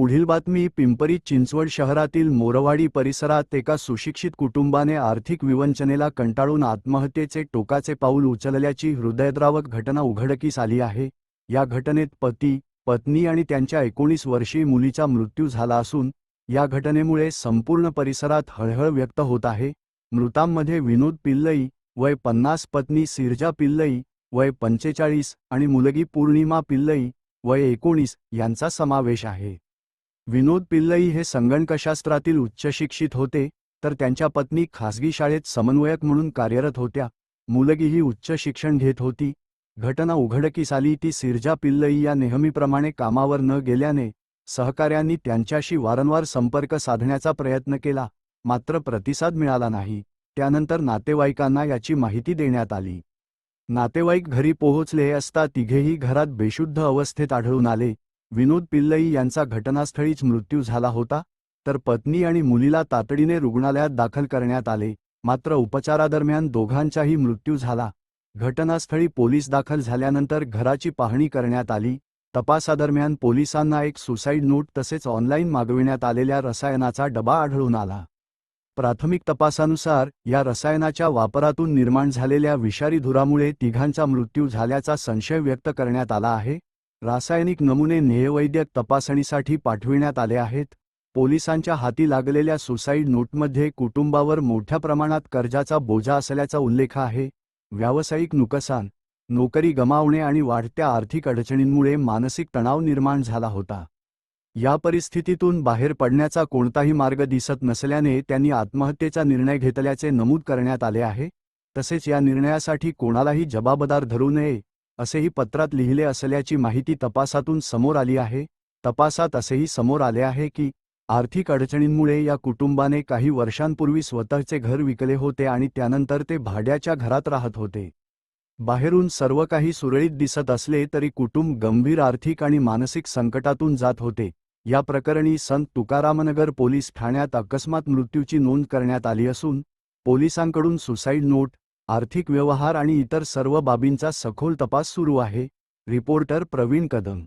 पुढील बातमी पिंपरी चिंचवड शहरातील मोरवाडी परिसरात एका सुशिक्षित कुटुंबाने आर्थिक विवंचनेला कंटाळून आत्महत्येचे टोकाचे पाऊल उचलल्याची हृदयद्रावक घटना उघडकीस आली आहे। या घटनेत पती, पत्नी आणि त्यांच्या 19 वर्षीय मुलीचा मृत्यू झाला असून या घटनेमुळे संपूर्ण परिसरात हळहळ व्यक्त होत आहे। मृतांमध्ये विनोद पिल्लई वय 50, पत्नी सिरजा पिल्लई वय 45 आणि मुलगी पूर्णिमा पिल्लई वय 19 यांचा समावेश आहे। विनोद पिल्लई हे संगणकशास्त्रातील उच्चशिक्षित होते, तर त्यांच्या पत्नी खासगी शाळेत समन्वयक म्हणून कार्यरत होत्या। मुलगीही उच्च शिक्षण घेत होती। घटना उघडकीस आली ती सिरजा पिल्लई या नेहमीप्रमाणे कामावर न गेल्याने सहकाऱ्यांनी त्यांच्याशी वारंवार संपर्क साधण्याचा प्रयत्न केला, मात्र प्रतिसाद मिळाला नाही। त्यानंतर नातेवाईकांना याची माहिती देण्यात आली। नातेवाईक घरी पोहोचले असता तिघेही घरात बेशुद्ध अवस्थेत आढळून आले। विनोद पिल्लई यांचा घटनास्थळीच मृत्यू झाला होता, तर पत्नी आणि मुलीला तातडीने रुग्णालयात दाखल करण्यात आले, मात्र उपचारादरम्यान दोघांचाही मृत्यू झाला। घटनास्थळी पोलीस दाखल झाल्यानंतर घराची पाहणी करण्यात आली। तपासादरम्यान पोलिसांना एक सुसाईड नोट तसेच ऑनलाईन मागविण्यात आलेल्या रसायनाचा डबा आढळून आला। प्राथमिक तपासानुसार या रसायनाच्या वापरातून निर्माण झालेल्या विषारी धुरामुळे तिघांचा मृत्यू झाल्याचा संशय व्यक्त करण्यात आला आहे। रासायनिक नमुने न्यायवैद्यक तपासणीसाठी पाठविण्यात आले आहेत। पोलिसांच्या हाती लागलेल्या सुसाईड नोटमध्ये कुटुंबावर मोठ्या प्रमाणात कर्जाचा बोजा असल्याचा उल्लेख आहे। व्यावसायिक नुकसान, नोकरी गमावणे आणि वाढत्या आर्थिक अडचणींमुळे मानसिक तणाव निर्माण झाला होता। या परिस्थितीतून बाहेर पडण्याचा कोणताही मार्ग दिसत नसल्याने त्यांनी आत्महत्येचा निर्णय घेतल्याचे नमूद करण्यात आले आहे। तसेच या निर्णयासाठी कोणालाही जबाबदार धरू नये असेही पत्रात लिहिले असल्याची माहिती तपासातून समोर आली आहे। तपासात असेही समोर आले आहे की आर्थिक अडचणींमुळे या कुटुंबाने काही वर्षांपूर्वी स्वतःचे घर विकले होते आणि त्यानंतर ते भाड्याच्या घरात राहत होते। बाहेरून सर्व काही सुरळीत दिसत असले तरी कुटुंब गंभीर आर्थिक आणि मानसिक संकटातून जात होते। या प्रकरणी संत तुकारामनगर पोलीस ठाण्यात अकस्मात मृत्यूची नोंद करण्यात आली असून पोलिसांकडून सुसाईड नोट, आर्थिक व्यवहार आणि इतर सर्व बाबींचा सखोल तपास सुरू आहे। रिपोर्टर प्रवीण कदम।